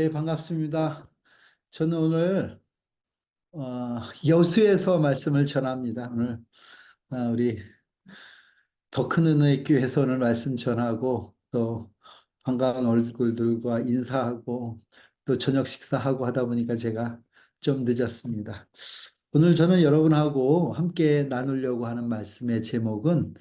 예, 반갑습니다. 저는 오늘 여수에서 말씀을 전합니다. 오늘 우리 더 큰 은혜의 교회에서 오늘 말씀 전하고 또 반가운 얼굴들과 인사하고 또 저녁 식사하고 하다 보니까 제가 좀 늦었습니다. 오늘 저는 여러분하고 함께 나누려고 하는 말씀의 제목은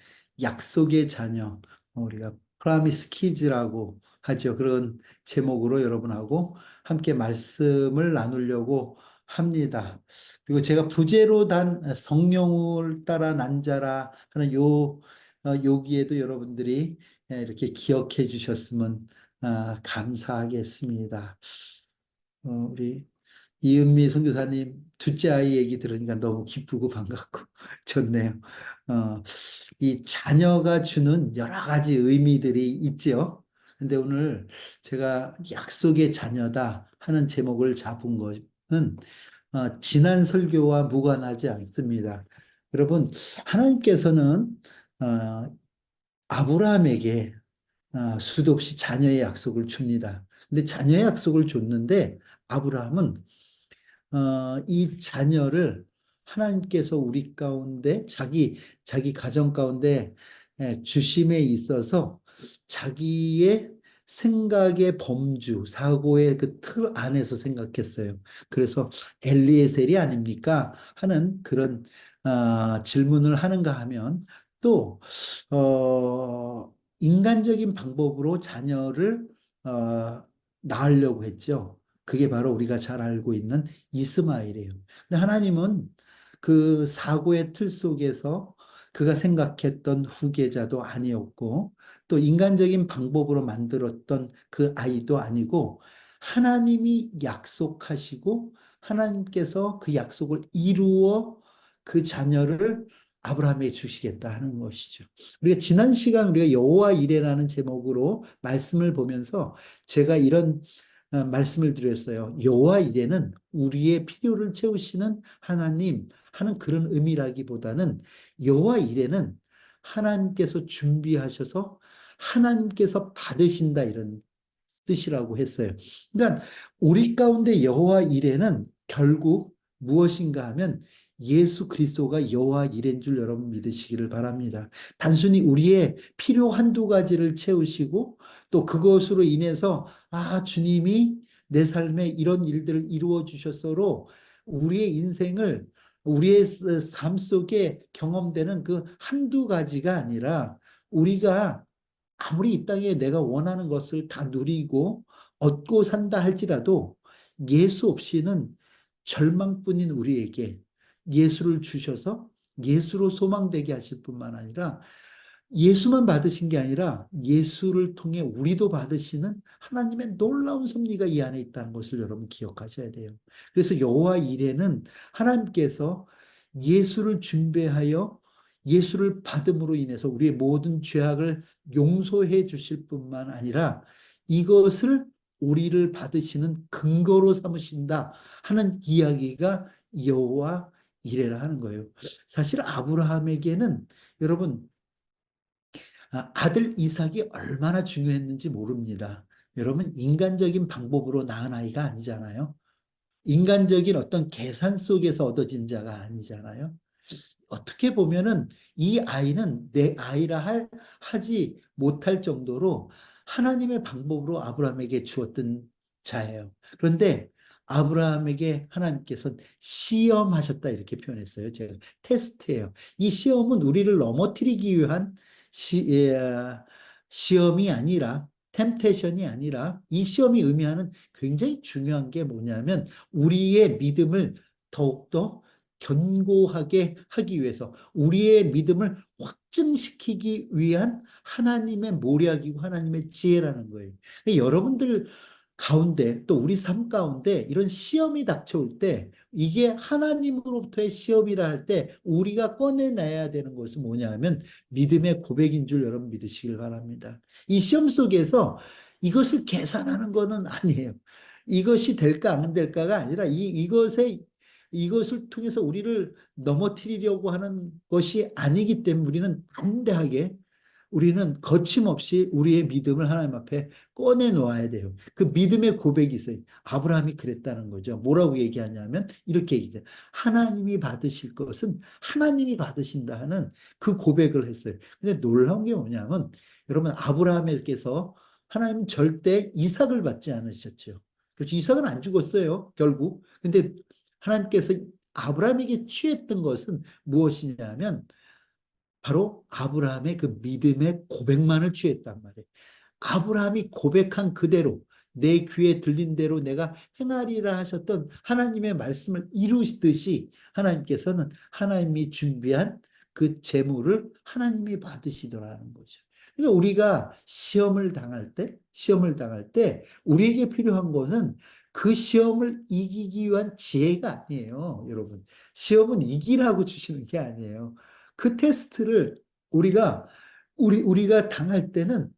약속의 자녀, 우리가 프라미스 키즈라고 하죠. 그런 제목으로 여러분하고 함께 말씀을 나누려고 합니다. 그리고 제가 부제로 단 성령을 따라 난 자라 하는 여기에도 여러분들이 이렇게 기억해 주셨으면 감사하겠습니다. 우리 이은미 선교사님 둘째 아이 얘기 들으니까 너무 기쁘고 반갑고 좋네요. 어, 이 자녀가 주는 여러 가지 의미들이 있죠. 근데 오늘 제가 약속의 자녀다 하는 제목을 잡은 것은 지난 설교와 무관하지 않습니다. 여러분, 하나님께서는 어, 아브라함에게 수도 없이 자녀의 약속을 줍니다. 근데 자녀의 약속을 줬는데 아브라함은 이 자녀를 하나님께서 우리 가운데 자기 가정 가운데 주심에 있어서 자기의 생각의 범주, 사고의 그 틀 안에서 생각했어요. 그래서 엘리에셀이 아닙니까? 하는 그런 질문을 하는가 하면 또 인간적인 방법으로 자녀를 낳으려고 했죠. 그게 바로 우리가 잘 알고 있는 이스마엘이에요. 근데 하나님은 그 사고의 틀 속에서 그가 생각했던 후계자도 아니었고 또 인간적인 방법으로 만들었던 그 아이도 아니고 하나님이 약속하시고 하나님께서 그 약속을 이루어 그 자녀를 아브라함에게 주시겠다 하는 것이죠. 우리가 지난 시간 우리가 여호와 이레라는 제목으로 말씀을 보면서 제가 이런 말씀을 드렸어요. 여호와 이레는 우리의 필요를 채우시는 하나님 하는 그런 의미라기보다는 여호와 이레는 하나님께서 준비하셔서 하나님께서 받으신다 이런 뜻이라고 했어요. 그러니까 우리 가운데 여호와 이레는 결국 무엇인가 하면 예수 그리스도가 여호와 이레인 줄 여러분 믿으시기를 바랍니다. 단순히 우리의 필요 한두 가지를 채우시고 또 그것으로 인해서 주님이 내 삶에 이런 일들을 이루어 주셨어로 우리의 인생을 우리의 삶 속에 경험되는 그 한두 가지가 아니라 우리가 아무리 이 땅에 내가 원하는 것을 다 누리고 얻고 산다 할지라도 예수 없이는 절망뿐인 우리에게 예수를 주셔서 예수로 소망되게 하실 뿐만 아니라 예수만 받으신 게 아니라 예수를 통해 우리도 받으시는 하나님의 놀라운 섭리가 이 안에 있다는 것을 여러분 기억하셔야 돼요. 그래서 여호와 이레는 하나님께서 예수를 준비하여 예수를 받음으로 인해서 우리의 모든 죄악을 용서해 주실 뿐만 아니라 이것을 우리를 받으시는 근거로 삼으신다 하는 이야기가 여호와 이레라 하는 거예요. 사실 아브라함에게는 여러분 아들 이삭이 얼마나 중요했는지 모릅니다. 여러분, 인간적인 방법으로 낳은 아이가 아니잖아요. 인간적인 어떤 계산 속에서 얻어진 자가 아니잖아요. 어떻게 보면은 이 아이는 내 아이라 하지 못할 정도로 하나님의 방법으로 아브라함에게 주었던 자예요. 그런데 아브라함에게 하나님께서 시험하셨다 이렇게 표현했어요. 제가 테스트예요. 이 시험은 우리를 넘어뜨리기 위한 시험이 아니라 템테이션이 아니라 이 시험이 의미하는 굉장히 중요한 게 뭐냐면 우리의 믿음을 더욱더 견고하게 하기 위해서 우리의 믿음을 확증시키기 위한 하나님의 모략이고 하나님의 지혜라는 거예요. 여러분들 가운데 또 우리 삶 가운데 이런 시험이 닥쳐올 때 이게 하나님으로부터의 시험이라 할 때 우리가 꺼내놔야 되는 것은 뭐냐 하면 믿음의 고백인 줄 여러분 믿으시길 바랍니다. 이 시험 속에서 이것을 계산하는 것은 아니에요. 이것이 될까 안 될까가 아니라 이것을 통해서 우리를 넘어뜨리려고 하는 것이 아니기 때문에 우리는 담대하게 우리는 거침없이 우리의 믿음을 하나님 앞에 꺼내 놓아야 돼요. 그 믿음의 고백이 있어요. 아브라함이 그랬다는 거죠. 뭐라고 얘기하냐면 이렇게 얘기해요. 하나님이 받으실 것은 하나님이 받으신다 하는 그 고백을 했어요. 근데 놀라운 게 뭐냐면 여러분 아브라함께서 하나님 절대 이삭을 받지 않으셨죠. 그렇죠. 이삭은 안 죽었어요. 결국. 근데 하나님께서 아브라함에게 취했던 것은 무엇이냐면 바로 아브라함의 그 믿음의 고백만을 취했단 말이에요. 아브라함이 고백한 그대로 내 귀에 들린 대로 내가 행하리라 하셨던 하나님의 말씀을 이루시듯이 하나님께서는 하나님이 준비한 그 재물을 하나님이 받으시더라는 거죠. 그러니까 우리가 시험을 당할 때 우리에게 필요한 거는 그 시험을 이기기 위한 지혜가 아니에요, 여러분. 시험은 이기라고 주시는 게 아니에요. 그 테스트를 우리가 우리가 당할 때는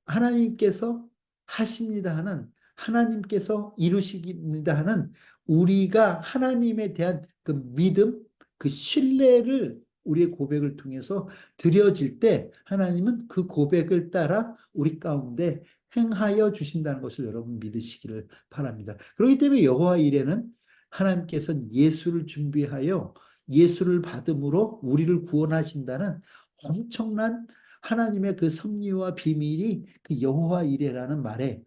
하나님께서 하십니다 하는 하나님께서 이루시깁니다 하는 우리가 하나님에 대한 그 믿음, 그 신뢰를 우리의 고백을 통해서 드려질 때 하나님은 그 고백을 따라 우리 가운데 행하여 주신다는 것을 여러분 믿으시기를 바랍니다. 그렇기 때문에 여호와 이레는 하나님께서 예수를 준비하여 예수를 받음으로 우리를 구원하신다는 엄청난 하나님의 그 섭리와 비밀이 그 여호와 이레라는 말에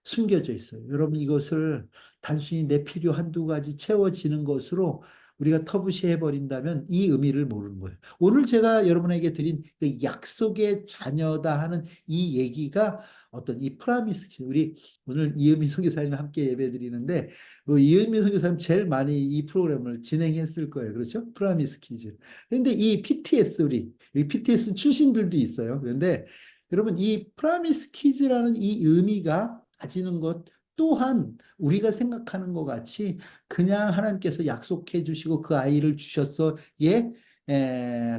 숨겨져 있어요. 여러분 이것을 단순히 내 필요 한두 가지 채워지는 것으로 우리가 터부시해 버린다면 이 의미를 모르는 거예요. 오늘 제가 여러분에게 드린 그 약속의 자녀다 하는 이 얘기가 어떤 이 프라미스 우리 오늘 이은미 선교사님과 함께 예배 드리는데 이은미 선교사님 제일 많이 이 프로그램을 진행했을 거예요. 그렇죠? 프라미스 퀴즈. 그런데 이 PTS 이 PTS 출신들도 있어요. 그런데 여러분 이 프라미스 퀴즈라는 이 의미가 가지는 것 또한 우리가 생각하는 것 같이 그냥 하나님께서 약속해 주시고 그 아이를 주셨어에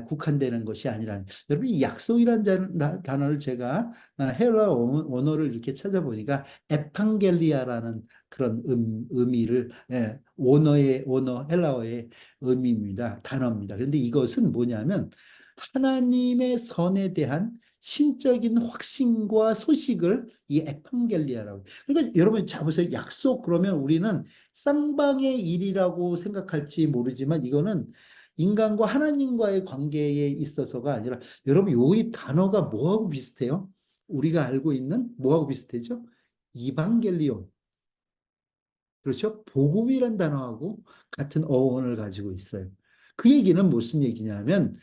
국한되는 것이 아니라 여러분 이 약속이라는 단어를 제가 헬라 원어를 이렇게 찾아보니까 에판겔리아라는 그런 의미를 원어 헬라어의 의미입니다. 단어입니다. 그런데 이것은 뭐냐면 하나님의 선에 대한 신적인 확신과 소식을 이 에판겔리아라고. 그러니까 여러분 잡으세요. 약속 그러면 우리는 쌍방의 일이라고 생각할지 모르지만 이거는 인간과 하나님과의 관계에 있어서가 아니라 여러분 이 단어가 뭐하고 비슷해요? 우리가 알고 있는 뭐하고 비슷하죠? 이방겔리온. 그렇죠? 복음이란 단어하고 같은 어원을 가지고 있어요. 그 얘기는 무슨 얘기냐면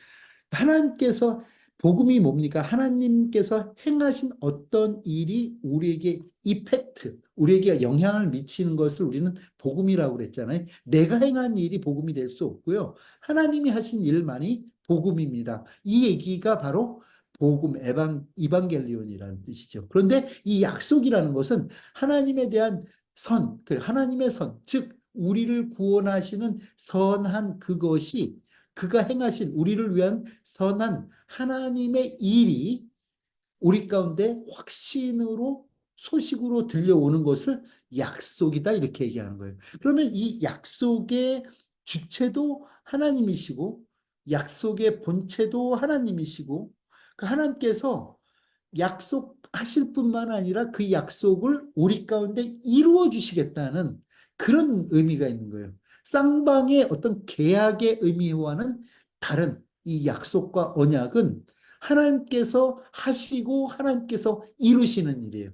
하나님께서 복음이 뭡니까? 하나님께서 행하신 어떤 일이 우리에게 이펙트, 우리에게 영향을 미치는 것을 우리는 복음이라고 그랬잖아요. 내가 행한 일이 복음이 될 수 없고요. 하나님이 하신 일만이 복음입니다. 이 얘기가 바로 복음, 이방겔리온이라는 뜻이죠. 그런데 이 약속이라는 것은 하나님에 대한 하나님의 선, 즉 우리를 구원하시는 선한 그것이 그가 행하신 우리를 위한 선한 하나님의 일이 우리 가운데 확신으로 소식으로 들려오는 것을 약속이다 이렇게 얘기하는 거예요. 그러면 이 약속의 주체도 하나님이시고 약속의 본체도 하나님이시고 그 하나님께서 약속하실 뿐만 아니라 그 약속을 우리 가운데 이루어 주시겠다는 그런 의미가 있는 거예요. 쌍방의 어떤 계약의 의미와는 다른 이 약속과 언약은 하나님께서 하시고 하나님께서 이루시는 일이에요.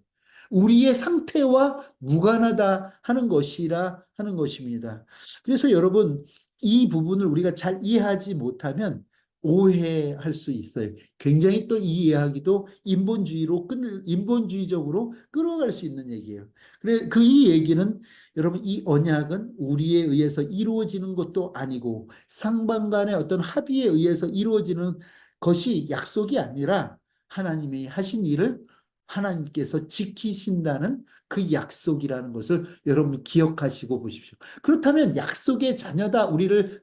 우리의 상태와 무관하다 하는 것이라 하는 것입니다. 그래서 여러분 이 부분을 우리가 잘 이해하지 못하면 오해할 수 있어요. 굉장히 또 이 이야기도 인본주의적으로 끌어갈 수 있는 얘기예요. 그래 그 이 얘기는 여러분 이 언약은 우리에 의해서 이루어지는 것도 아니고 상방 간의 어떤 합의에 의해서 이루어지는 것이 약속이 아니라 하나님이 하신 일을 하나님께서 지키신다는 그 약속이라는 것을 여러분 기억하시고 보십시오. 그렇다면 약속의 자녀다 우리를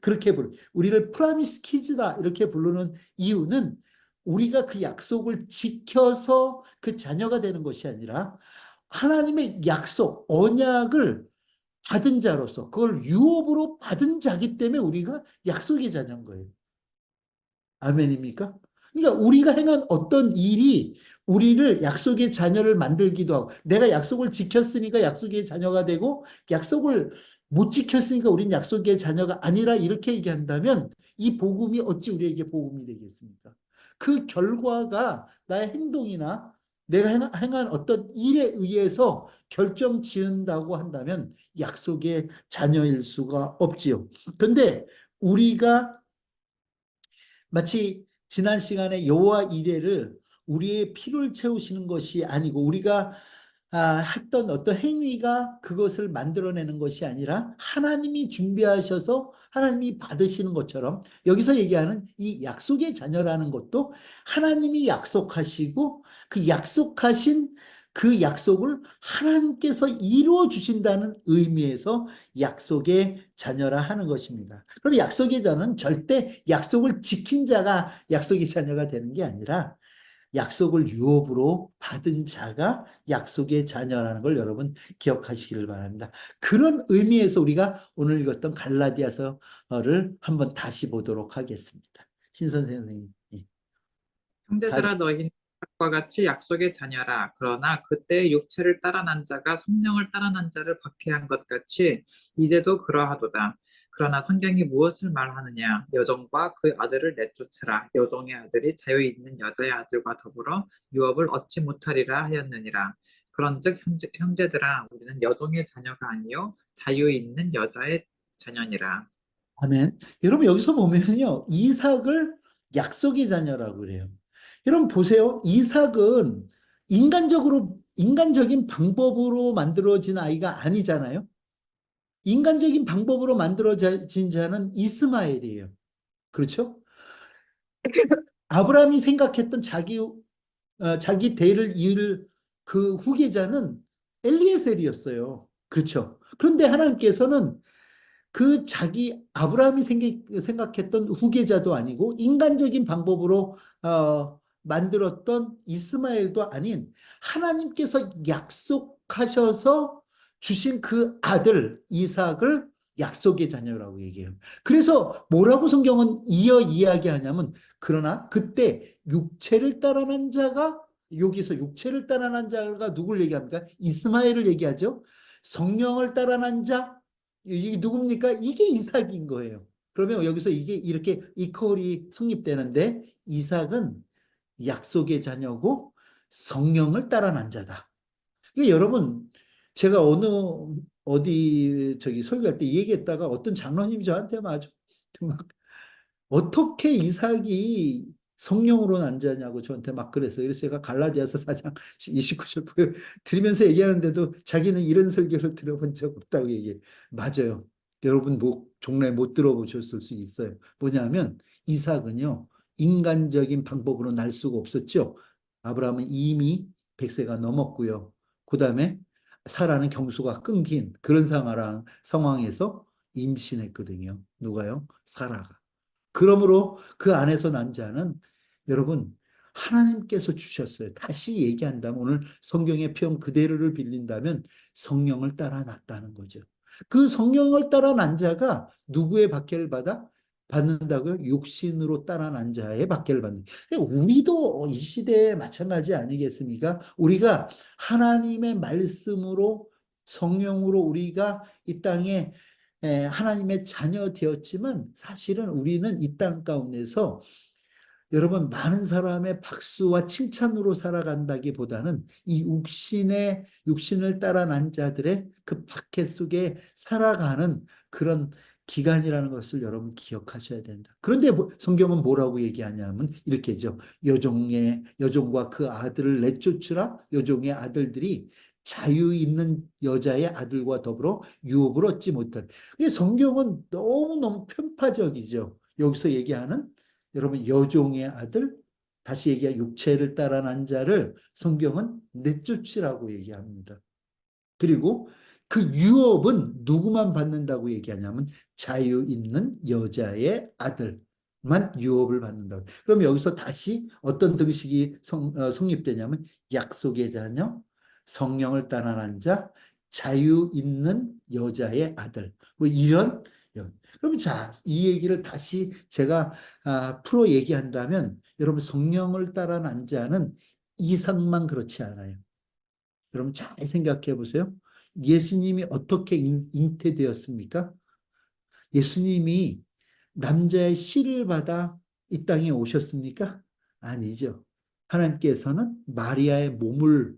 프라미스 키즈다 이렇게 부르는 이유는 우리가 그 약속을 지켜서 그 자녀가 되는 것이 아니라 하나님의 약속, 언약을 받은 자로서 그걸 유업으로 받은 자기 때문에 우리가 약속의 자녀인 거예요. 아멘입니까? 그러니까 우리가 행한 어떤 일이 우리를 약속의 자녀를 만들기도 하고, 내가 약속을 지켰으니까 약속의 자녀가 되고, 약속을 못 지켰으니까 우린 약속의 자녀가 아니라, 이렇게 얘기한다면 이 복음이 어찌 우리에게 복음이 되겠습니까? 그 결과가 나의 행동이나 내가 행한 어떤 일에 의해서 결정 지은다고 한다면 약속의 자녀일 수가 없지요. 근데 우리가 마치 지난 시간에 여호와 이레를 우리의 피를 채우시는 것이 아니고, 우리가 했던 어떤 행위가 그것을 만들어내는 것이 아니라 하나님이 준비하셔서 하나님이 받으시는 것처럼, 여기서 얘기하는 이 약속의 자녀라는 것도 하나님이 약속하시고 그 약속하신 그 약속을 하나님께서 이루어 주신다는 의미에서 약속의 자녀라 하는 것입니다. 그럼 약속의 자는 절대 약속을 지킨 자가 약속의 자녀가 되는 게 아니라, 약속을 유업으로 받은 자가 약속의 자녀라는 걸 여러분 기억하시기를 바랍니다. 그런 의미에서 우리가 오늘 읽었던 갈라디아서를 한번 다시 보도록 하겠습니다. 신선생 선생님. 예. 형제들아 너희는 과 같이 약속의 자녀라. 그러나 그때 육체를 따라 난 자가 성령을 따라 난 자를 박해한 것 같이 이제도 그러하도다. 그러나 성경이 무엇을 말하느냐? 여종과 그 아들을 내쫓으라. 여종의 아들이 자유 있는 여자의 아들과 더불어 유업을 얻지 못하리라 하였느니라. 그런즉 형제들아 우리는 여종의 자녀가 아니요 자유 있는 여자의 자녀니라. 아멘. 여러분 여기서 보면요, 이삭을 약속의 자녀라고 그래요. 여러분 보세요. 이삭은 인간적인 방법으로 만들어진 아이가 아니잖아요. 인간적인 방법으로 만들어진 자는 이스마엘이에요. 그렇죠? 아브라함이 생각했던 자기 대를 이을 그 후계자는 엘리에셀이었어요. 그렇죠? 그런데 하나님께서는 아브라함이 생각했던 후계자도 아니고 인간적인 방법으로 만들었던 이스마엘도 아닌, 하나님께서 약속하셔서 주신 그 아들 이삭을 약속의 자녀라고 얘기해요. 그래서 뭐라고 성경은 이어 이야기하냐면, 그러나 그때 육체를 따라난 자가, 여기서 육체를 따라난 자가 누굴 얘기합니까? 이스마엘을 얘기하죠. 성령을 따라난 자, 이게 누굽니까? 이게 이삭인 거예요. 그러면 여기서 이게 이렇게 이퀄이 성립되는데, 이삭은 약속의 자녀고 성령을 따라 난 자다. 이게 여러분, 제가 어디 저기 설교할 때 얘기했다가 어떤 장로님이 저한테 마저 막 어떻게 이삭이 성령으로 난 자냐고 저한테 막 그랬어요. 그래서 제가 갈라디아서 4장 29절 들으면서 얘기하는데도 자기는 이런 설교를 들어본 적 없다고 얘기해. 맞아요. 여러분 종래 못 들어보셨을 수 있어요. 뭐냐면 이삭은요, 인간적인 방법으로 날 수가 없었죠. 아브라함은 이미 100세가 넘었고요. 그 다음에 사라는 경수가 끊긴 그런 상황에서 임신했거든요. 누가요? 사라가. 그러므로 그 안에서 난 자는, 여러분, 하나님께서 주셨어요. 다시 얘기한다면, 오늘 성경의 표현 그대로를 빌린다면 성령을 따라 났다는 거죠. 그 성령을 따라 난 자가 누구의 박해를 받는다고요? 육신으로 따라 난 자의 박해를 받는. 우리도 이 시대에 마찬가지 아니겠습니까? 우리가 하나님의 말씀으로, 성령으로 우리가 이 땅에 하나님의 자녀 되었지만, 사실은 우리는 이 땅 가운데서 여러분 많은 사람의 박수와 칭찬으로 살아간다기보다는 이 육신을 따라 난 자들의 그 박해 속에 살아가는 그런 기간이라는 것을 여러분 기억하셔야 된다. 그런데 성경은 뭐라고 얘기하냐면 이렇게죠. 여종과 그 아들을 내쫓으라. 여종의 아들들이 자유 있는 여자의 아들과 더불어 유업을 얻지 못한. 성경은 너무너무 편파적이죠. 여기서 얘기하는, 여러분, 여종의 아들, 다시 얘기해 육체를 따라 난 자를 성경은 내쫓으라고 얘기합니다. 그리고 그 유업은 누구만 받는다고 얘기하냐면 자유 있는 여자의 아들만 유업을 받는다고. 그럼 여기서 다시 어떤 등식이 성립되냐면 약속의 자녀, 성령을 따라 난 자, 자유 있는 여자의 아들, 뭐 이런 그러면 자, 이 얘기를 다시 제가 풀어 얘기한다면 여러분 성령을 따라 난 자는 이상만 그렇지 않아요. 여러분 잘 생각해 보세요. 예수님이 어떻게 잉태되었습니까? 예수님이 남자의 씨를 받아 이 땅에 오셨습니까? 아니죠. 하나님께서는 마리아의 몸을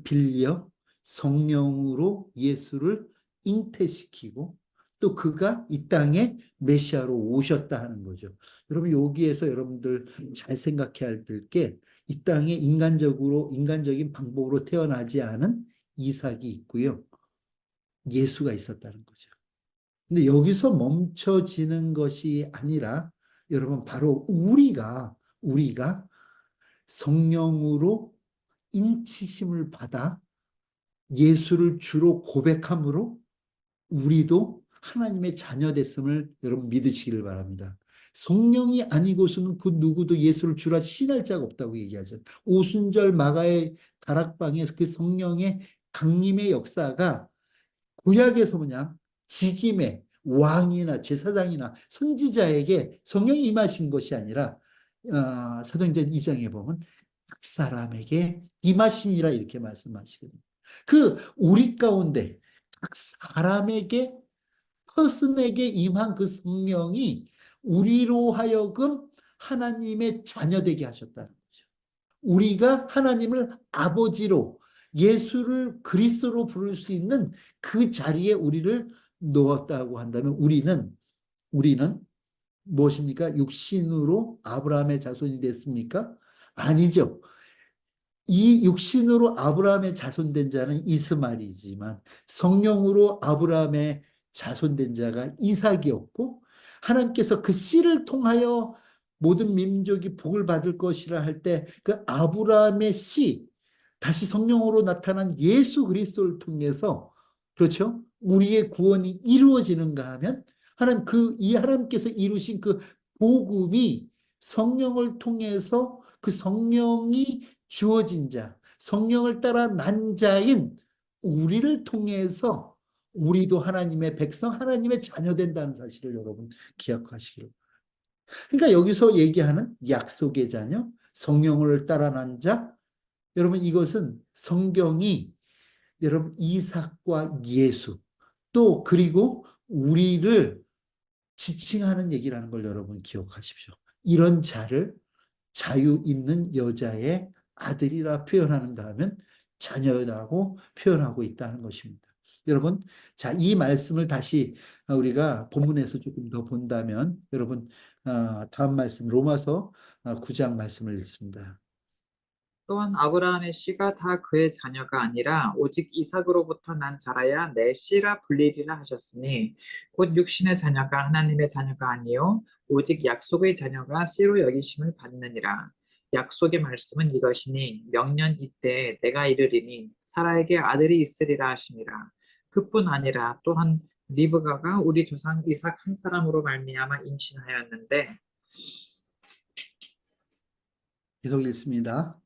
빌려 성령으로 예수를 잉태시키고 또 그가 이 땅에 메시아로 오셨다 하는 거죠. 여러분 여기에서 여러분들 잘 생각해야 될 게 이 땅에 인간적인 방법으로 태어나지 않은 이삭이 있고요. 예수가 있었다는 거죠. 근데 여기서 멈춰지는 것이 아니라 여러분 바로 우리가 성령으로 인치심을 받아 예수를 주로 고백함으로 우리도 하나님의 자녀 됐음을 여러분 믿으시기를 바랍니다. 성령이 아니고서는 그 누구도 예수를 주라 신할 자가 없다고 얘기하죠. 오순절 마가의 다락방에서 그 성령의 강림의 역사가 구약에서 뭐냐? 직임의 왕이나 제사장이나 선지자에게 성령이 임하신 것이 아니라 사도행전 2장에 보면 각 사람에게 임하시니라 이렇게 말씀하시거든요. 그 우리 가운데 각 사람에게 퍼슨에게 임한 그 성령이 우리로 하여금 하나님의 자녀 되게 하셨다는 거죠. 우리가 하나님을 아버지로 예수를 그리스도로 부를 수 있는 그 자리에 우리를 놓았다고 한다면 우리는 무엇입니까? 육신으로 아브라함의 자손이 됐습니까? 아니죠. 이 육신으로 아브라함의 자손된 자는 이스마엘이지만 성령으로 아브라함의 자손된 자가 이삭이었고 하나님께서 그 씨를 통하여 모든 민족이 복을 받을 것이라 할 때 그 아브라함의 씨 다시 성령으로 나타난 예수 그리스도를 통해서 그렇죠? 우리의 구원이 이루어지는가 하면 이 하나님께서 이루신 그 복음이 성령을 통해서 그 성령이 주어진 자, 성령을 따라 난 자인 우리를 통해서 우리도 하나님의 백성, 하나님의 자녀 된다는 사실을 여러분 기억하시기를. 그러니까 여기서 얘기하는 약속의 자녀, 성령을 따라 난 자, 여러분 이것은 성경이 여러분 이삭과 예수 또 그리고 우리를 지칭하는 얘기라는 걸 여러분 기억하십시오. 이런 자를 자유 있는 여자의 아들이라 표현하는가 하면 자녀라고 표현하고 있다는 것입니다. 여러분, 자, 이 말씀을 다시 우리가 본문에서 조금 더 본다면 여러분 다음 말씀 로마서 9장 말씀을 읽습니다. 또한 아브라함의 씨가 다 그의 자녀가 아니라 오직 이삭으로부터 난 자라야 내 씨라 불리리라 하셨으니 곧 육신의 자녀가 하나님의 자녀가 아니요 오직 약속의 자녀가 씨로 여기심을 받느니라. 약속의 말씀은 이것이니 명년 이때에 내가 이르리니 사라에게 아들이 있으리라 하심이라. 그뿐 아니라 또한 리브가가 우리 조상 이삭 한 사람으로 말미암아 임신하였는데 계속 읽습니다.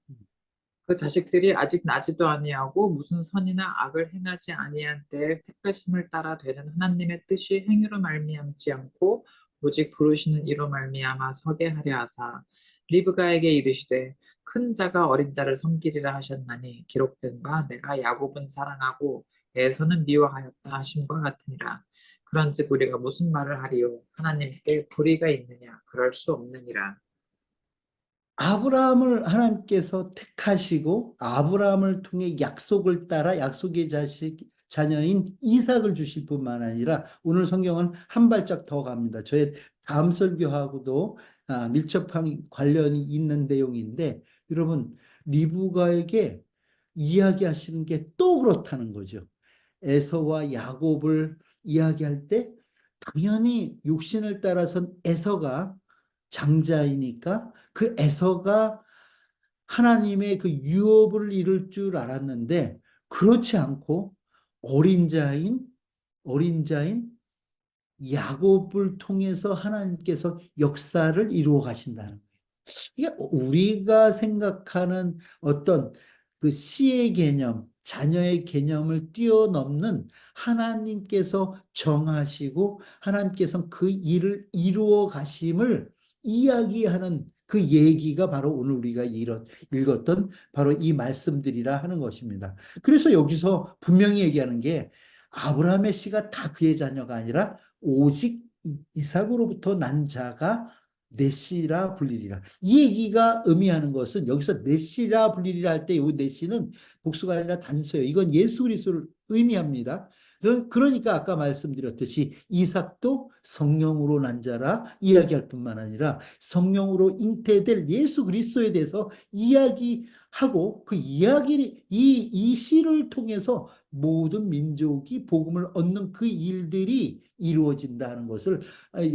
그 자식들이 아직 나지도 아니하고 무슨 선이나 악을 행하지 아니한 때에 택하심을 따라 되는 하나님의 뜻이 행위로 말미암지 않고 오직 부르시는 이로 말미암아 서게 하려 하사 리브가에게 이르시되 큰 자가 어린 자를 섬기리라 하셨나니 기록된 바 내가 야곱은 사랑하고 에서는 미워하였다 하심과 같으니라. 그런즉 우리가 무슨 말을 하리요 하나님께 불의가 있느냐 그럴 수 없느니라. 아브라함을 하나님께서 택하시고 아브라함을 통해 약속을 따라 약속의 자녀인 이삭을 주실 뿐만 아니라 오늘 성경은 한 발짝 더 갑니다. 저의 다음 설교하고도 밀접한 관련이 있는 내용인데 여러분 리브가에게 이야기하시는 게 또 그렇다는 거죠. 에서와 야곱을 이야기할 때 당연히 육신을 따라선 에서가 장자이니까 그 에서가 하나님의 그 유업을 이룰 줄 알았는데 그렇지 않고 어린 자인 어린 자인 야곱을 통해서 하나님께서 역사를 이루어 가신다는 거예요. 이게 우리가 생각하는 어떤 그 씨의 개념, 자녀의 개념을 뛰어넘는 하나님께서 정하시고 하나님께서 그 일을 이루어 가심을 이야기하는 그 얘기가 바로 오늘 우리가 읽었던 바로 이 말씀들이라 하는 것입니다. 그래서 여기서 분명히 얘기하는 게 아브라함의 씨가 다 그의 자녀가 아니라 오직 이삭으로부터 난 자가 내 씨라 불리리라. 이 얘기가 의미하는 것은 여기서 내 씨라 불리리라 할 때 이 내 씨는 복수가 아니라 단수예요. 이건 예수 그리스도를 의미합니다. 그러니까 아까 말씀드렸듯이 이삭도 성령으로 난 자라 이야기할 뿐만 아니라 성령으로 잉태될 예수 그리스도에 대해서 이야기하고 그 이야기를 이 시를 통해서 모든 민족이 복음을 얻는 그 일들이 이루어진다는 것을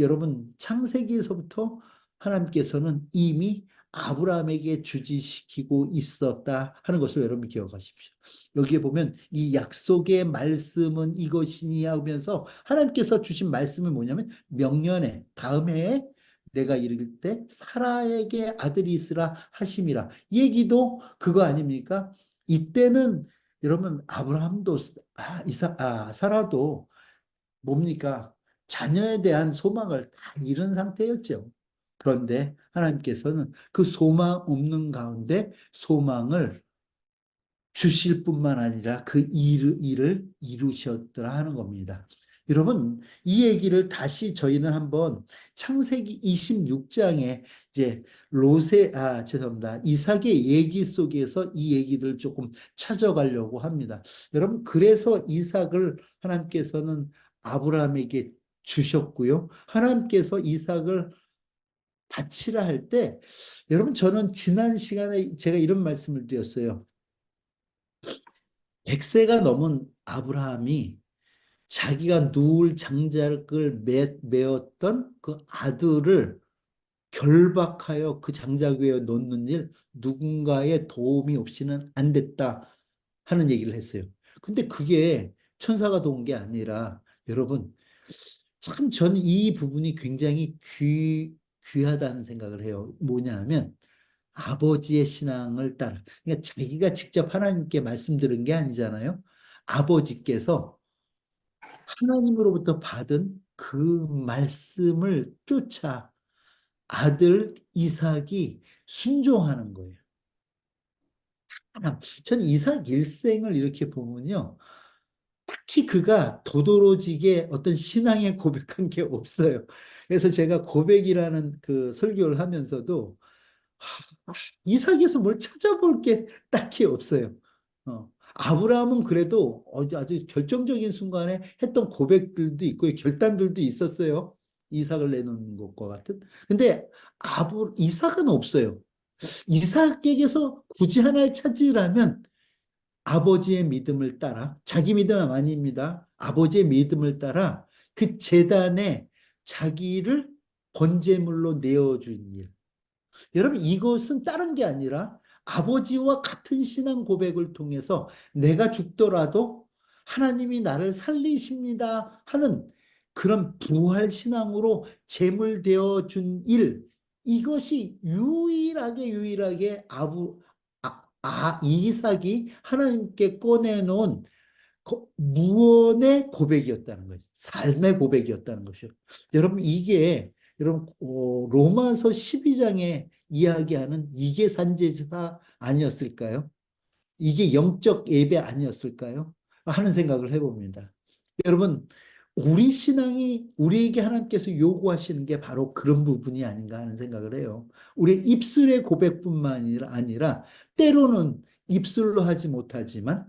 여러분 창세기에서부터 하나님께서는 이미 아브라함에게 주지시키고 있었다 하는 것을 여러분 기억하십시오. 여기에 보면 이 약속의 말씀은 이것이니 하면서 하나님께서 주신 말씀은 뭐냐면 명년에 다음 해에 내가 이르길 때 사라에게 아들이 있으라 하심이라. 이 얘기도 그거 아닙니까? 이때는 여러분 아브라함도 사라도 뭡니까? 자녀에 대한 소망을 다 잃은 상태였죠. 그런데 하나님께서는 그 소망 없는 가운데 소망을 주실 뿐만 아니라 그 일을 이루셨더라 하는 겁니다. 여러분, 이 얘기를 다시 저희는 한번 창세기 26장에 이제 죄송합니다. 이삭의 얘기 속에서 이 얘기들을 조금 찾아가려고 합니다. 여러분, 그래서 이삭을 하나님께서는 아브라함에게 주셨고요. 하나님께서 이삭을 바치라 할 때, 여러분, 저는 지난 시간에 제가 이런 말씀을 드렸어요. 100세가 넘은 아브라함이 자기가 누울 장작을 메었던 그 아들을 결박하여 그 장작 위에 놓는 일 누군가의 도움이 없이는 안 됐다 하는 얘기를 했어요. 근데 그게 천사가 도운 게 아니라 여러분 참 저는 이 부분이 굉장히 귀하다는 생각을 해요. 뭐냐 하면 아버지의 신앙을 따라. 그러니까 자기가 직접 하나님께 말씀 들은 게 아니잖아요. 아버지께서 하나님으로부터 받은 그 말씀을 쫓아 아들 이삭이 순종하는 거예요. 저는 이삭 일생을 이렇게 보면요. 딱히 그가 도드라지게 어떤 신앙에 고백한 게 없어요. 그래서 제가 고백이라는 그 설교를 하면서도 이삭에서 뭘 찾아볼 게 딱히 없어요. 아브라함은 그래도 아주 결정적인 순간에 했던 고백들도 있고 결단들도 있었어요. 이삭을 내놓는 것과 같은. 근데 이삭은 없어요. 이삭에게서 굳이 하나를 찾으라면 아버지의 믿음을 따라, 자기 믿음은 아닙니다. 아버지의 믿음을 따라 그 제단에 자기를 번제물로 내어준 일. 여러분, 이것은 다른 게 아니라 아버지와 같은 신앙 고백을 통해서 내가 죽더라도 하나님이 나를 살리십니다 하는 그런 부활 신앙으로 제물되어 준 일, 이것이 유일하게 이삭이 하나님께 꺼내놓은 무언의 고백이었다는 거죠. 삶의 고백이었다는 것이요. 여러분, 이게 여러분 로마서 12장에 이야기하는 이게 산제사 아니었을까요? 이게 영적 예배 아니었을까요? 하는 생각을 해봅니다. 여러분, 우리 신앙이 우리에게 하나님께서 요구하시는 게 바로 그런 부분이 아닌가 하는 생각을 해요. 우리 입술의 고백뿐만 아니라 때로는 입술로 하지 못하지만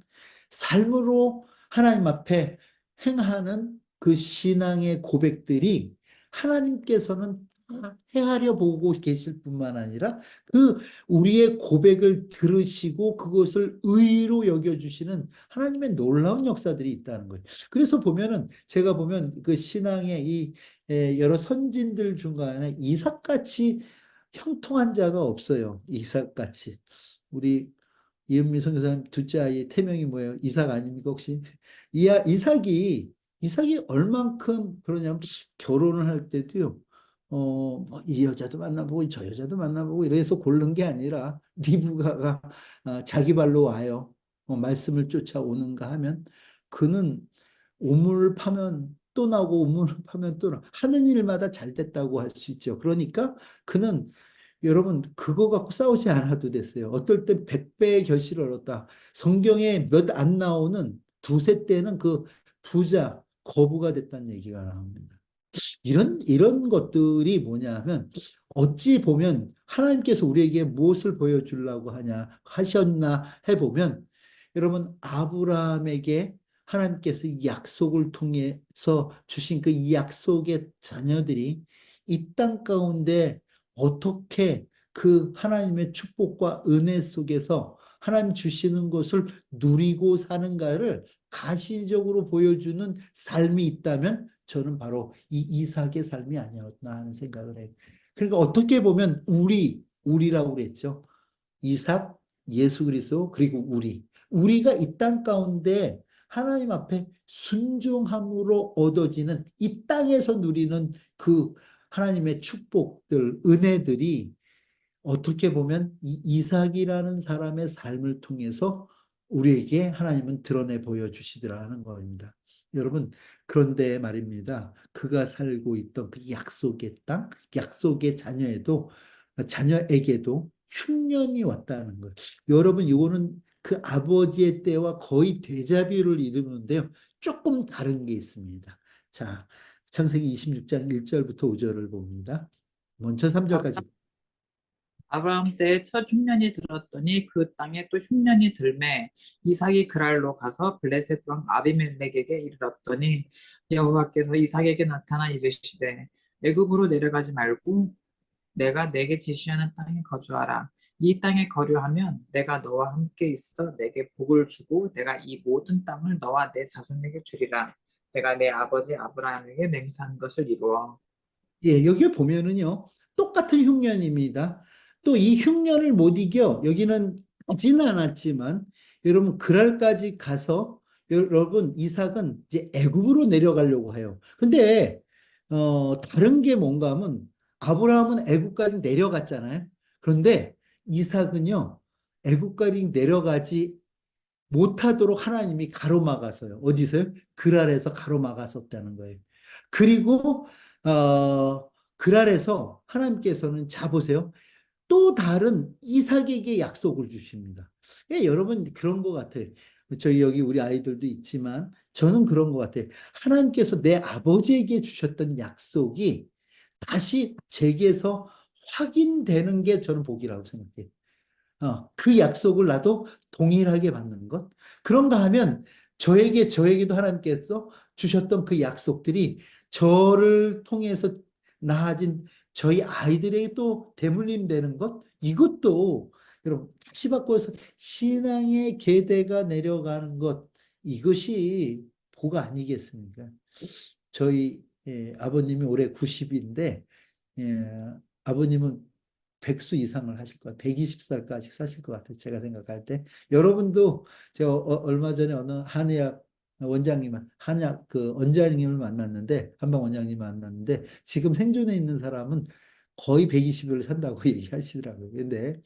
삶으로 하나님 앞에 행하는 그 신앙의 고백들이 하나님께서는 행하려 보고 계실 뿐만 아니라 그 우리의 고백을 들으시고 그것을 의로 여겨주시는 하나님의 놀라운 역사들이 있다는 거예요. 그래서 보면은 제가 보면 그 신앙의 이 여러 선진들 중간에 이삭같이 형통한 자가 없어요. 이삭같이. 우리 이은미 선교사님 둘째 아이 태명이 뭐예요? 이삭 아닙니까 혹시? 이삭이 얼만큼 그러냐면 결혼을 할 때도요. 이 여자도 만나보고 저 여자도 만나보고 이래서 고른 게 아니라 리브가가 자기 발로 와요. 말씀을 쫓아오는가 하면 그는 우물을 파면 또 나고 우물을 파면 또 나고 하는 일마다 잘 됐다고 할 수 있죠. 그러니까 그는 여러분 그거 갖고 싸우지 않아도 됐어요. 어떨 땐 100배의 결실을 얻었다. 성경에 몇 안 나오는 두세 때는 그 부자 거부가 됐다는 얘기가 나옵니다. 이런 것들이 뭐냐 면 어찌 보면 하나님께서 우리에게 무엇을 보여주려고 하셨나 해보면 여러분 아브라함에게 하나님께서 이 약속을 통해서 주신 그 이 약속의 자녀들이 이 땅 가운데 어떻게 그 하나님의 축복과 은혜 속에서 하나님 주시는 것을 누리고 사는가를 가시적으로 보여주는 삶이 있다면 저는 바로 이 이삭의 삶이 아니었나 하는 생각을 해요. 그러니까 어떻게 보면 우리라고 그랬죠. 이삭, 예수 그리스도, 그리고 우리가 이 땅 가운데 하나님 앞에 순종함으로 얻어지는 이 땅에서 누리는 그 하나님의 축복들, 은혜들이 어떻게 보면 이 이삭이라는 사람의 삶을 통해서 우리에게 하나님은 드러내 보여주시더라 하는 겁니다. 여러분, 그런데 말입니다. 그가 살고 있던 그 약속의 땅, 약속의 자녀에게도 흉년이 왔다는 거예요. 여러분, 이거는 그 아버지의 때와 거의 데자뷰를 이루는데요. 조금 다른 게 있습니다. 자, 창세기 26장 1절부터 5절을 봅니다. 먼저 3절까지. 아브라함 때에 첫 흉년이 들었더니 그 땅에 또 흉년이 들매 이삭이 그랄로 가서 블레셋 왕 아비멜렉에게 이르렀더니 여호와께서 이삭에게 나타나 이르시되 애굽으로 내려가지 말고 내가 내게 지시하는 땅에 거주하라. 이 땅에 거류하면 내가 너와 함께 있어 내게 복을 주고 내가 이 모든 땅을 너와 내 자손에게 주리라. 내가 내 아버지 아브라함에게 맹세한 것을 이루어. 예, 여기 보면은요, 똑같은 흉년입니다. 또 이 흉년을 못 이겨, 여기는 지는 않았지만, 여러분, 그랄까지 가서, 여러분, 이삭은 이제 애굽으로 내려가려고 해요. 근데, 다른 게 뭔가 하면, 아브라함은 애굽까지 내려갔잖아요. 그런데 이삭은요, 애굽까지 내려가지 못하도록 하나님이 가로막아서요. 어디서요? 그랄에서 가로막았었다는 거예요. 그리고 그랄에서 하나님께서는 자 보세요. 또 다른 이삭에게 약속을 주십니다. 예, 여러분 그런 것 같아요. 저희 여기 우리 아이들도 있지만 저는 그런 것 같아요. 하나님께서 내 아버지에게 주셨던 약속이 다시 제게서 확인되는 게 저는 복이라고 생각해요. 그 약속을 나도 동일하게 받는 것. 그런가 하면 저에게도 하나님께서 주셨던 그 약속들이 저를 통해서 낳아진 저희 아이들에게 또 대물림 되는 것. 이것도 여러분 다시 바꿔서 신앙의 계대가 내려가는 것. 이것이 복 아니겠습니까? 저희 아버님이 올해 90인데 아버님은 백수 이상을 하실 것 같아요. 120살까지 사실 것 같아요. 제가 생각할 때. 여러분도 제가 얼마 전에 어느 한의학 그 원장님을 만났는데, 한방 원장님 만났는데, 지금 생존에 있는 사람은 거의 120을 산다고 얘기하시더라고요. 근데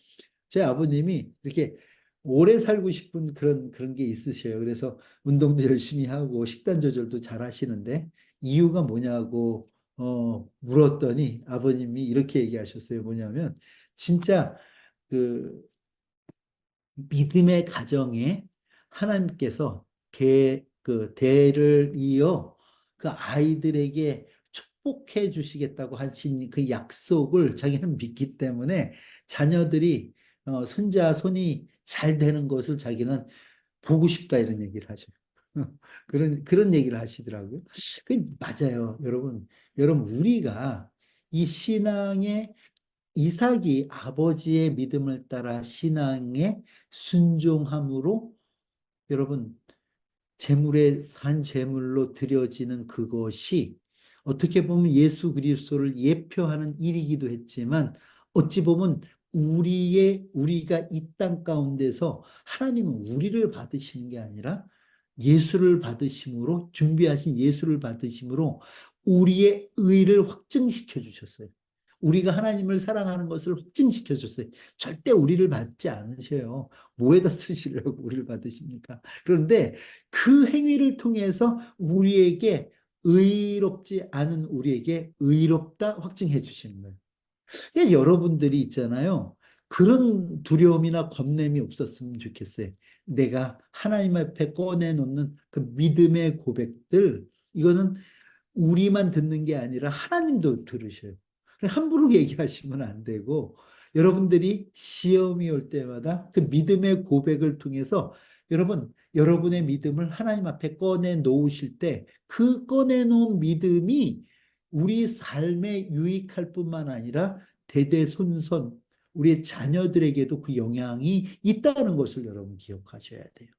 제 아버님이 이렇게 오래 살고 싶은 그런 게 있으셔요. 그래서 운동도 열심히 하고 식단 조절도 잘 하시는데 이유가 뭐냐고 물었더니 아버님이 이렇게 얘기하셨어요. 뭐냐면 진짜 그 믿음의 가정에 하나님께서 그 대를 이어 그 아이들에게 축복해 주시겠다고 하신 그 약속을 자기는 믿기 때문에 자녀들이 손자 손이 잘 되는 것을 자기는 보고 싶다 이런 얘기를 하죠. 그런 얘기를 하시더라고요. 그 맞아요, 여러분. 여러분 우리가 이 신앙의 이삭이 아버지의 믿음을 따라 신앙에 순종함으로 여러분 재물의 산 재물로 드려지는 그것이 어떻게 보면 예수 그리스도를 예표하는 일이기도 했지만 어찌 보면 우리가 이 땅 가운데서 하나님은 우리를 받으시는 게 아니라 예수를 받으심으로 준비하신 예수를 받으심으로 우리의 의를 확증시켜 주셨어요. 우리가 하나님을 사랑하는 것을 확증시켜 줬어요. 절대 우리를 받지 않으셔요. 뭐에다 쓰시려고 우리를 받으십니까? 그런데 그 행위를 통해서 우리에게 의롭지 않은 우리에게 의롭다 확증해 주시는 거예요. 그러니까 여러분들이 있잖아요. 그런 두려움이나 겁냄이 없었으면 좋겠어요. 내가 하나님 앞에 꺼내놓는 그 믿음의 고백들, 이거는 우리만 듣는 게 아니라 하나님도 들으셔요. 함부로 얘기하시면 안 되고, 여러분들이 시험이 올 때마다 그 믿음의 고백을 통해서 여러분의 믿음을 하나님 앞에 꺼내 놓으실 때, 그 꺼내 놓은 믿음이 우리 삶에 유익할 뿐만 아니라 대대손손 우리의 자녀들에게도 그 영향이 있다는 것을 여러분 기억하셔야 돼요.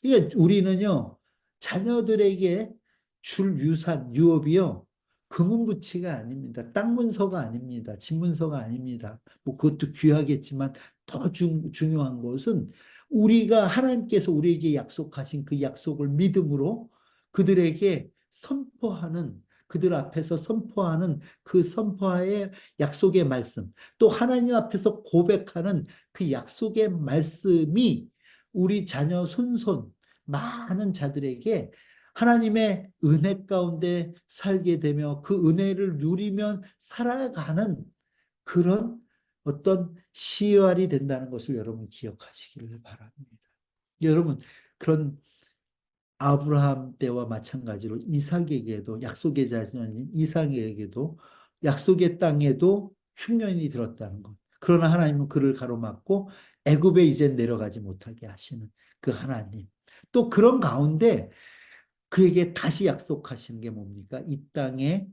그러니까 우리는요, 자녀들에게 줄 유산, 유업이요, 금은부치가 아닙니다. 땅 문서가 아닙니다. 집 문서가 아닙니다. 뭐 그것도 귀하겠지만 더 중요한 것은 우리가 하나님께서 우리에게 약속하신 그 약속을 믿음으로 그들에게 선포하는, 그들 앞에서 선포하는 그 선포의 약속의 말씀, 또 하나님 앞에서 고백하는 그 약속의 말씀이 우리 자녀 손손 많은 자들에게 하나님의 은혜 가운데 살게 되며 그 은혜를 누리면 살아가는 그런 어떤 시활이 된다는 것을 여러분 기억하시기를 바랍니다. 여러분, 그런 아브라함 때와 마찬가지로 이삭에게도, 약속의 자손인 이삭에게도 약속의 땅에도 흉년이 들었다는 것. 그러나 하나님은 그를 가로막고 애굽에 이제 내려가지 못하게 하시는 그 하나님. 또 그런 가운데 그에게 다시 약속하시는 게 뭡니까? 이 땅에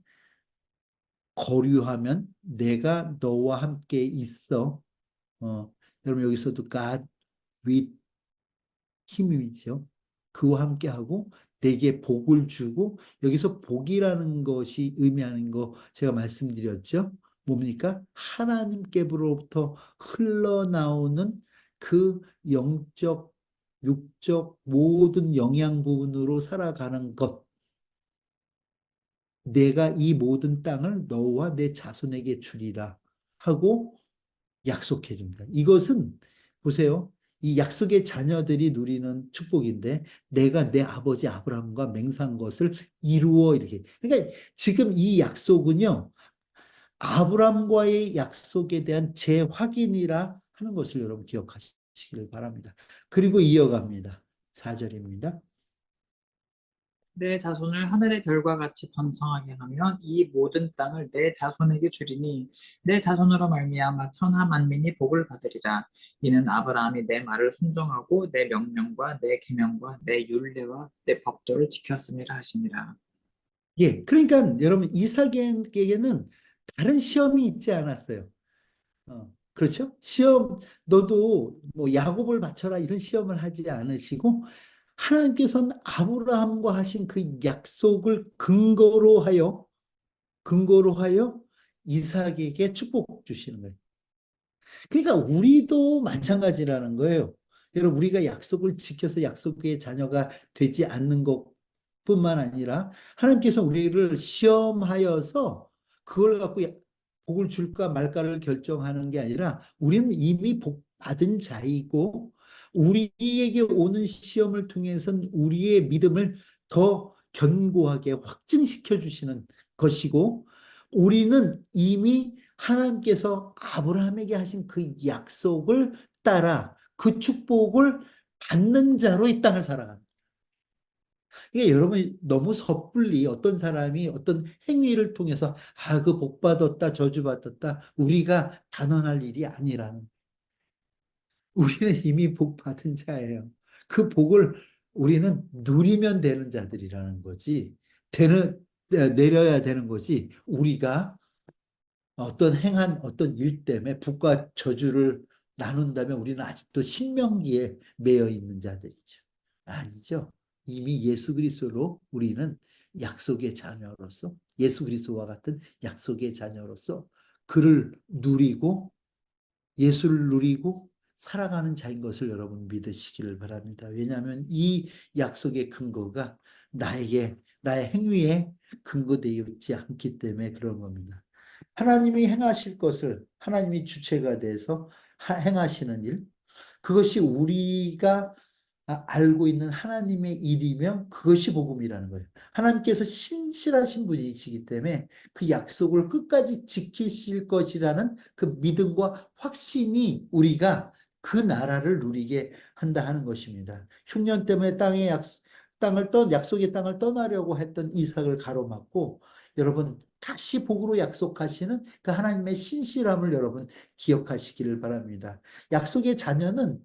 거류하면 내가 너와 함께 있어. 여러분, 여기서도 God with 힘이죠. 그와 함께하고 내게 복을 주고, 여기서 복이라는 것이 의미하는 거 제가 말씀드렸죠. 뭡니까? 하나님께로부터 흘러나오는 그 영적, 육적 모든 영양 부분으로 살아가는 것. 내가 이 모든 땅을 너와 내 자손에게 주리라 하고 약속해 줍니다. 이것은 보세요. 이 약속의 자녀들이 누리는 축복인데 내가 내 아버지 아브라함과 맹세한 것을 이루어 이렇게. 그러니까 지금 이 약속은요. 아브라함과의 약속에 대한 재확인이라 하는 것을 여러분 기억하시기를 바랍니다. 그리고 이어갑니다. 4절입니다. 내 자손을 하늘의 별과 같이 번성하게 하면 이 모든 땅을 내 자손에게 주리니 내 자손으로 말미암아 천하 만민이 복을 받으리라. 이는 아브라함이 내 말을 순종하고 내 명령과 내 계명과 내 율례와 내 법도를 지켰음이라 하시니라. 예, 그러니까 여러분 이삭에게는 다른 시험이 있지 않았어요. 그렇죠? 시험, 너도 뭐 야곱을 바쳐라 이런 시험을 하지 않으시고 하나님께서는 아브라함과 하신 그 약속을 근거로 하여 이삭에게 축복 주시는 거예요. 그러니까 우리도 마찬가지라는 거예요. 여러분, 우리가 약속을 지켜서 약속의 자녀가 되지 않는 것뿐만 아니라 하나님께서 우리를 시험하여서 그걸 갖고 복을 줄까 말까를 결정하는 게 아니라 우리는 이미 복 받은 자이고 우리에게 오는 시험을 통해서는 우리의 믿음을 더 견고하게 확증시켜 주시는 것이고 우리는 이미 하나님께서 아브라함에게 하신 그 약속을 따라 그 축복을 받는 자로 이 땅을 살아가는. 이게 여러분 너무 섣불리 어떤 사람이 어떤 행위를 통해서 그 복 받았다 저주 받았다 우리가 단언할 일이 아니라는. 우리는 이미 복 받은 자예요. 그 복을 우리는 누리면 되는 자들이라는 거지. 내려야 되는 거지. 우리가 어떤 행한 어떤 일 때문에 복과 저주를 나눈다면 우리는 아직도 신명기에 매여 있는 자들이죠. 아니죠. 이미 예수 그리스도로 우리는 약속의 자녀로서 예수 그리스도와 같은 약속의 자녀로서 그를 누리고 예수를 누리고 살아가는 자인 것을 여러분 믿으시기를 바랍니다. 왜냐하면 이 약속의 근거가 나의 행위에 근거되어 있지 않기 때문에 그런 겁니다. 하나님이 행하실 것을 하나님이 주체가 돼서 행하시는 일, 그것이 우리가 알고 있는 하나님의 일이면 그것이 복음이라는 거예요. 하나님께서 신실하신 분이시기 때문에 그 약속을 끝까지 지키실 것이라는 그 믿음과 확신이 우리가 그 나라를 누리게 한다 하는 것입니다. 흉년 때문에 약속의 땅을 떠나려고 했던 이삭을 가로막고, 여러분 다시 복으로 약속하시는 그 하나님의 신실함을 여러분 기억하시기를 바랍니다. 약속의 자녀는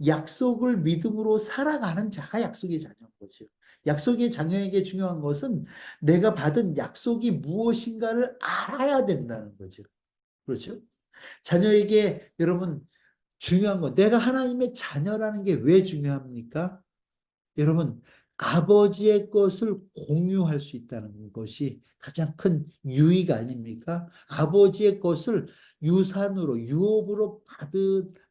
약속을 믿음으로 살아가는 자가 약속의 자녀인 거죠. 약속의 자녀에게 중요한 것은 내가 받은 약속이 무엇인가를 알아야 된다는 거죠. 그렇죠? 자녀에게 여러분 중요한 거, 내가 하나님의 자녀라는 게 왜 중요합니까? 여러분, 아버지의 것을 공유할 수 있다는 것이 가장 큰 유익 아닙니까? 아버지의 것을 유산으로, 유업으로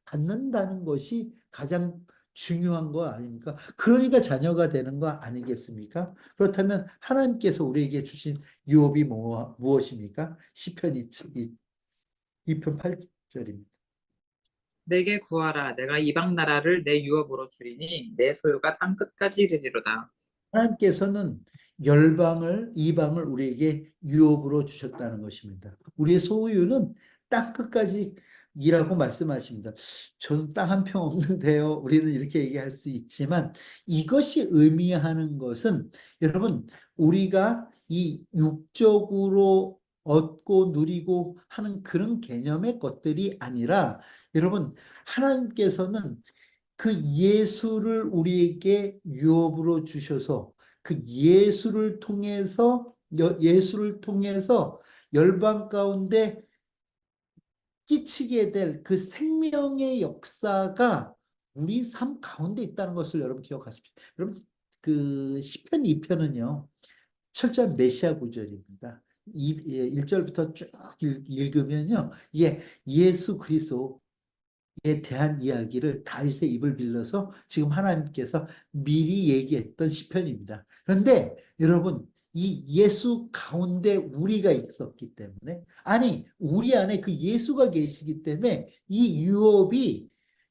받는다는 것이 가장 중요한 거 아닙니까? 그러니까 자녀가 되는 거 아니겠습니까? 그렇다면 하나님께서 우리에게 주신 유업이 무엇입니까? 시편 2편 8절입니다. 내게 구하라. 내가 이방 나라를 내 유업으로 주리니 내 소유가 땅 끝까지 이르리로다. 하나님께서는 열방을, 이방을 우리에게 유업으로 주셨다는 것입니다. 우리의 소유는 땅 끝까지 이라고 말씀하십니다. 저는 땅 한 평 없는데요. 우리는 이렇게 얘기할 수 있지만 이것이 의미하는 것은 여러분, 우리가 이 육적으로 얻고 누리고 하는 그런 개념의 것들이 아니라, 여러분, 하나님께서는 그 예수를 우리에게 유업으로 주셔서 그 예수를 통해서 열방 가운데 끼치게 될 그 생명의 역사가 우리 삶 가운데 있다는 것을 여러분 기억하십시오. 여러분, 그 시편 2편은요 철저한 메시아 구절입니다. 1절부터 쭉 읽으면요, 이게 예수 그리스도 에 대한 이야기를 다윗의 입을 빌려서 지금 하나님께서 미리 얘기했던 시편입니다. 그런데 여러분, 이 예수 가운데 우리가 있었기 때문에, 아니 우리 안에 그 예수가 계시기 때문에 이 유업이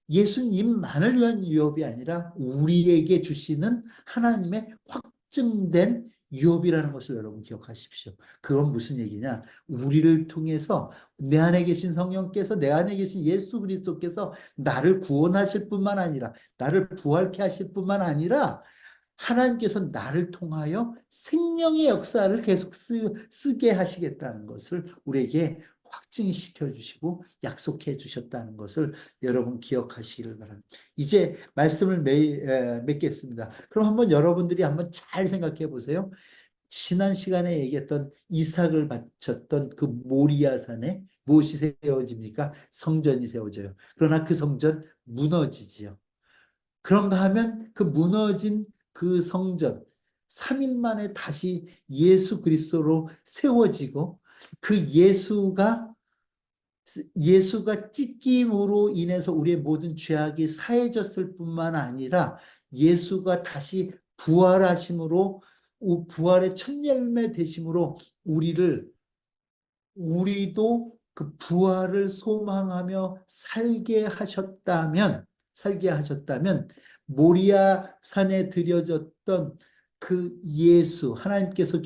예수님만을 위한 유업이 아니라 우리에게 주시는 하나님의 확증된 유업이라는 것을 여러분 기억하십시오. 그건 무슨 얘기냐? 우리를 통해서 내 안에 계신 성령께서, 내 안에 계신 예수 그리스도께서 나를 구원하실 뿐만 아니라, 나를 부활케 하실 뿐만 아니라, 하나님께서 나를 통하여 생명의 역사를 계속 쓰게 하시겠다는 것을 우리에게 확증시켜 주시고 약속해 주셨다는 것을 여러분 기억하시기를 바랍니다. 이제 말씀을 맺겠습니다. 그럼 한번 여러분들이 한번 잘 생각해 보세요. 지난 시간에 얘기했던 이삭을 바쳤던 그 모리아산에 무엇이 세워집니까? 성전이 세워져요. 그러나 그 성전 무너지지요. 그런가 하면 그 무너진 그 성전 3일 만에 다시 예수 그리스도로 세워지고, 그 예수가 찢김으로 인해서 우리의 모든 죄악이 사해졌을 뿐만 아니라 예수가 다시 부활하심으로, 부활의 첫 열매 되심으로 우리도 그 부활을 소망하며 살게 하셨다면 모리아 산에 드려졌던 그 예수, 하나님께서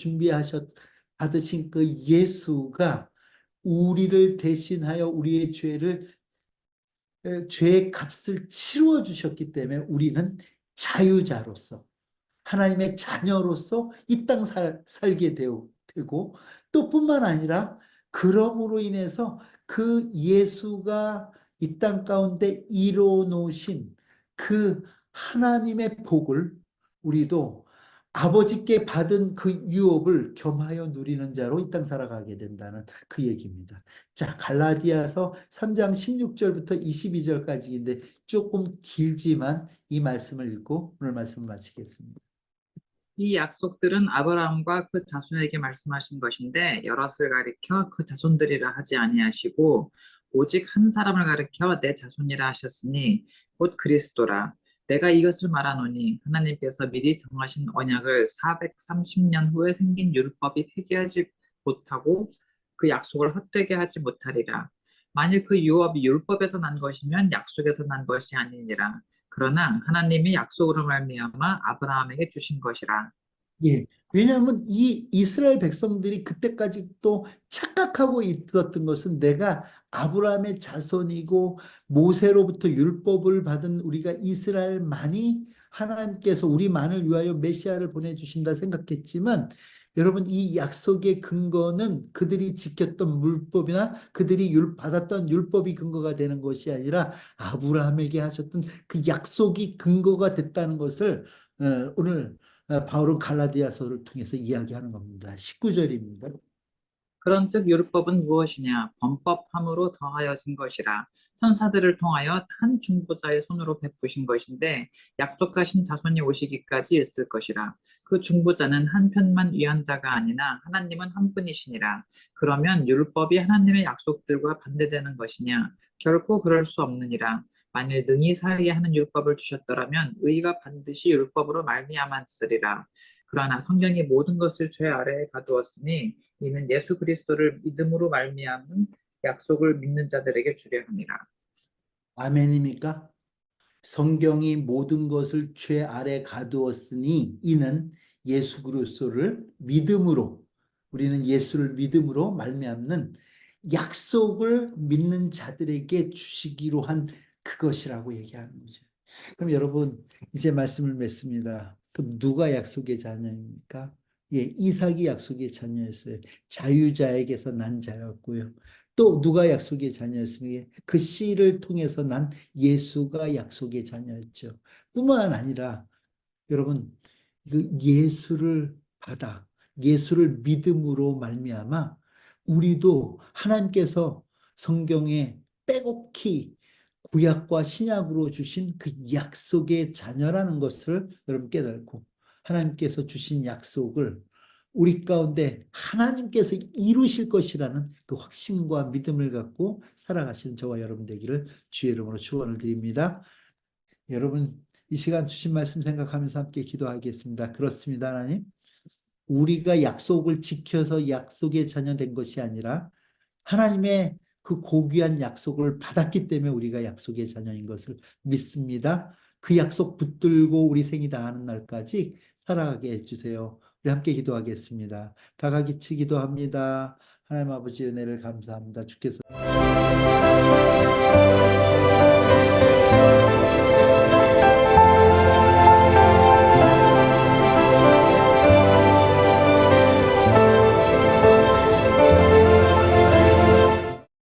받으신 그 예수가 우리를 대신하여 우리의 죄의 값을 치루어 주셨기 때문에 우리는 자유자로서, 하나님의 자녀로서 이 땅 살게 되고, 또 뿐만 아니라 그러므로 인해서 그 예수가 이 땅 가운데 이루어 놓으신 그 하나님의 복을 우리도 아버지께 받은 그 유업을 겸하여 누리는 자로 이 땅 살아가게 된다는 그 얘기입니다. 자, 갈라디아서 3장 16절부터 22절까지인데 조금 길지만 이 말씀을 읽고 오늘 말씀을 마치겠습니다. 이 약속들은 아브라함과 그 자손에게 말씀하신 것인데 여럿을 가리켜 그 자손들이라 하지 아니하시고 오직 한 사람을 가리켜 내 자손이라 하셨으니 곧 그리스도라. 내가 이것을 말하노니 하나님께서 미리 정하신 언약을 430년 후에 생긴 율법이 폐기하지 못하고 그 약속을 헛되게 하지 못하리라. 만일 그 유업이 율법에서 난 것이면 약속에서 난 것이 아니니라. 그러나 하나님이 약속으로 말미암아 아브라함에게 주신 것이라. 예. 왜냐하면 이 이스라엘 백성들이 그때까지 또 착각하고 있었던 것은 내가 아브라함의 자손이고 모세로부터 율법을 받은 우리가 이스라엘만이 하나님께서 우리만을 위하여 메시아를 보내주신다 생각했지만 여러분 이 약속의 근거는 그들이 지켰던 율법이나 그들이 받았던 율법이 근거가 되는 것이 아니라 아브라함에게 하셨던 그 약속이 근거가 됐다는 것을 오늘 바울은 갈라디아서를 통해서 이야기하는 겁니다. 19절입니다. 그런즉 율법은 무엇이냐? 범법함으로 더하여진 것이라. 천사들을 통하여 한 중보자의 손으로 베푸신 것인데 약속하신 자손이 오시기까지 있을 것이라. 그 중보자는 한 편만 위한 자가 아니나 하나님은 한 분이시니라. 그러면 율법이 하나님의 약속들과 반대되는 것이냐? 결코 그럴 수 없느니라. 만일 능히 살게 하는 율법을 주셨더라면 의가 반드시 율법으로 말미암았으리라. 그러나 성경이 모든 것을 죄 아래에 가두었으니 이는 예수 그리스도를 믿음으로 말미암은 약속을 믿는 자들에게 주려 함이라. 아멘입니까? 성경이 모든 것을 죄 아래 가두었으니 이는 예수 그리스도를 믿음으로 우리는 예수를 믿음으로 말미암는 약속을 믿는 자들에게 주시기로 한 그것이라고 얘기하는 거죠. 그럼 여러분 이제 말씀을 맺습니다. 그럼 누가 약속의 자녀입니까? 예, 이삭이 약속의 자녀였어요. 자유자에게서 난 자였고요. 또 누가 약속의 자녀였습니까? 그 씨를 통해서 난 예수가 약속의 자녀였죠. 뿐만 아니라 여러분 그 예수를 받아 예수를 믿음으로 말미암아 우리도 하나님께서 성경에 빼곡히 구약과 신약으로 주신 그 약속의 자녀라는 것을 여러분 깨닫고 하나님께서 주신 약속을 우리 가운데 하나님께서 이루실 것이라는 그 확신과 믿음을 갖고 살아가시는 저와 여러분 되기를 주의 이름으로 축원을 드립니다. 여러분 이 시간 주신 말씀 생각하면서 함께 기도하겠습니다. 그렇습니다, 하나님. 우리가 약속을 지켜서 약속의 자녀 된 것이 아니라 하나님의 그 고귀한 약속을 받았기 때문에 우리가 약속의 자녀인 것을 믿습니다. 그 약속 붙들고 우리 생이 다하는 날까지 살아가게 해주세요. 우리 함께 기도하겠습니다. 다 같이 기도합니다. 하나님 아버지 은혜를 감사합니다. 주께서